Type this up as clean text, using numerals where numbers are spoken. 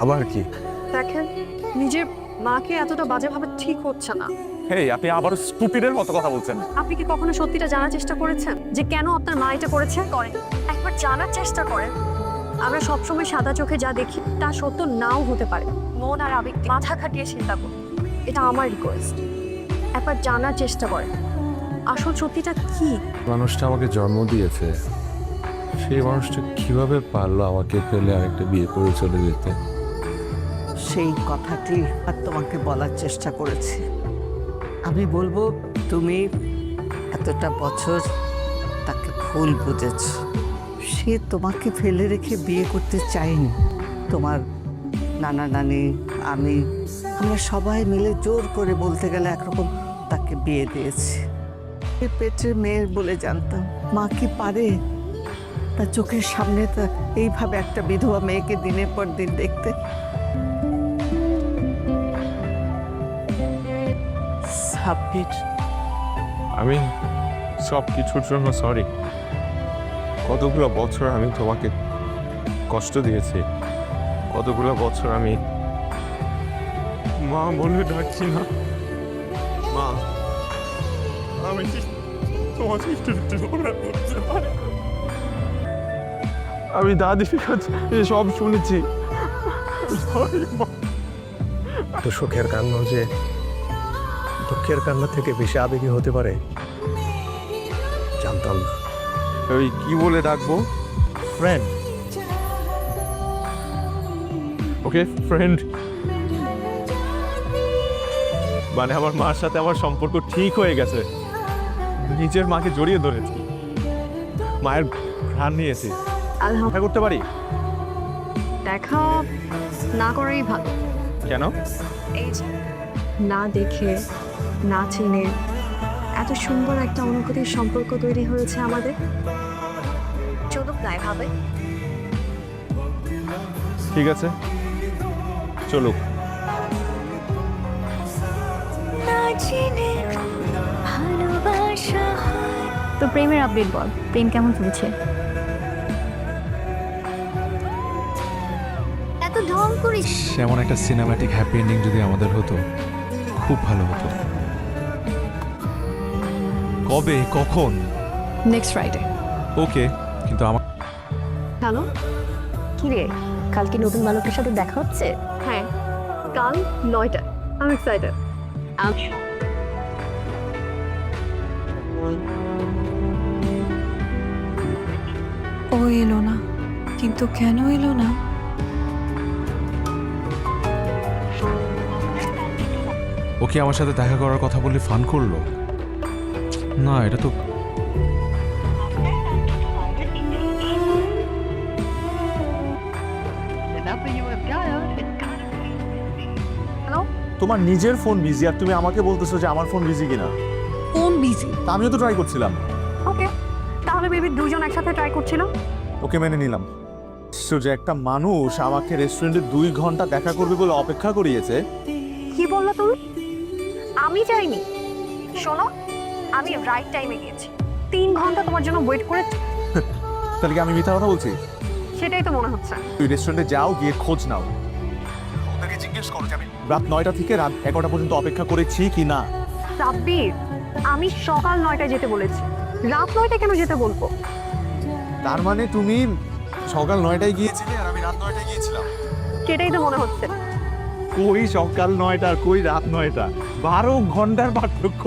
আবার কি? দেখেন, নিজের মাকে এতটা বাজেভাবে ঠিক হচ্ছে না। হেই, আপনি আবার স্টুপিডের মতো কথা বলছেন। আপনি কি কখনো সত্যিটা জানার চেষ্টা করেছেন যে কেন আপনার মা এটা করেছে? করেন, একবার জানার চেষ্টা করেন। আমরা সবসময় সাদা চোখে যা দেখি তা সত্য নাও হতে পারে। মন আর আবেগ মাথা খাটিয়ে চিন্তা করুন, এটা আমার রিকোয়েস্ট। একবার জানার চেষ্টা করেন আসল সত্যিটা কি। মানুষটা আমাকে জন্ম দিয়েছে, সেই মানুষটা কিভাবে পারলো আমাকে ফেলে আরেকটা বিয়ে করে চলে যেতে? সেই কথাটি আর তোমাকে বলার চেষ্টা করেছি। আমি বলবো, তুমি এতটা বছর তাকে ভুল বুঝেছ। সে তোমাকে ফেলে রেখে বিয়ে করতে চায়নি। তোমার নানা নানি, আমরা সবাই মিলে জোর করে বলতে গেলে একরকম তাকে বিয়ে দিয়েছি। পেটের মেয়ের বলে জানতাম। মা কি পারে তার চোখের সামনে তা এইভাবে একটা বিধবা মেয়েকে দিনের পর দিন দেখতে? সাব্বির, আমি সব কিছুর জন্য সরি। কতগুলো বছর আমি তোমাকে কষ্ট দিয়েছি, কতগুলো বছর আমি মা বলে ডাকছি না। মা, আমি তোমাকে করতে পারি। আমি দাদির কাছে সব শুনেছি। তো সুখের কান্না যে দুঃখের কান্না থেকে বেশি আবেগী হতে পারে জানতাম না। ওই কি বলে ডাকবো? ফ্রেন্ড। ওকে, ফ্রেন্ড। মানে আমার মার সাথে আমার সম্পর্ক ঠিক হয়ে গেছে। নিজের মাকে জড়িয়ে ধরেছি, মায়ের ঘ্রাণ নিয়েছি। দেখা করতে পারি? দেখা না করাই ভালো। কেন? এই যে না দেখে না চিনে এত সুন্দর একটা অনুভূতির সম্পর্ক তৈরি হয়েছে আমাদের। চলুক না এভাবে। ঠিক আছে, চলুক। তো প্রেমের আপডেট বল, প্রেম কেমন চলছে? এত ঢং করিস। এমন একটা সিনেম্যাটিক হ্যাপি এন্ডিং যদি আমাদের হতো, খুব ভালো হতো। কবে, কখন? Next Friday. ওকে, কিন্তু আমার হ্যালো, কি রে, কাল কি নতুন মানুষের সাথে দেখা হচ্ছে? হ্যাঁ কাল 9টা। আমি এক্সাইটেড। ও এলো না, কিন্তু কেন এলো না? ওকে আমার সাথে দেখা করার কথা বলে ফান করলো না, এটা তো তোমার নিজের ফোন বিজি আর তুমি আমাকে বলতেছো যে আমার ফোন বিজি কিনা। Phone busy. তা আমিও তো ট্রাই করছিলাম। ওকে, তাহলে বেবি দুজন একসাথে ট্রাই করছিল। ওকে, মেনে নিলাম। যে একটা মানুষ আমাকে রেস্টুরেন্টে 2 ঘন্টা দেখা করবে বলে অপেক্ষা করিয়েছে। কি বললো তুমি? আমি যাইনি। শোনো, আমি রাইট টাইমে গিয়েছি। 3 ঘন্টা তোমার জন্য ওয়েট করে। তাহলে কি আমি মিথ্যা কথা বলছি? সেটাই তো মনে হচ্ছে। তুই রেস্টুরেন্টে যাও, গিয়ে খোঁজ নাও। ওদেরকে জিজ্ঞেস করো যে আমি রাত 9টা থেকে রাত 11টা পর্যন্ত অপেক্ষা করেছি কি না। সাব্বির, আমি সকাল 9টায় যেতে বলেছি, রাত 9টায় কেন যেতে বলবো? তার মানে তুমি সকাল 9টায় গিয়েছিলে আর আমি রাত 9টায় গিয়েছিলাম। সেটাই তো মনে হচ্ছে। কই সকাল 9টা আর কই রাত 9টা, 12 ঘন্টার পার্থক্য।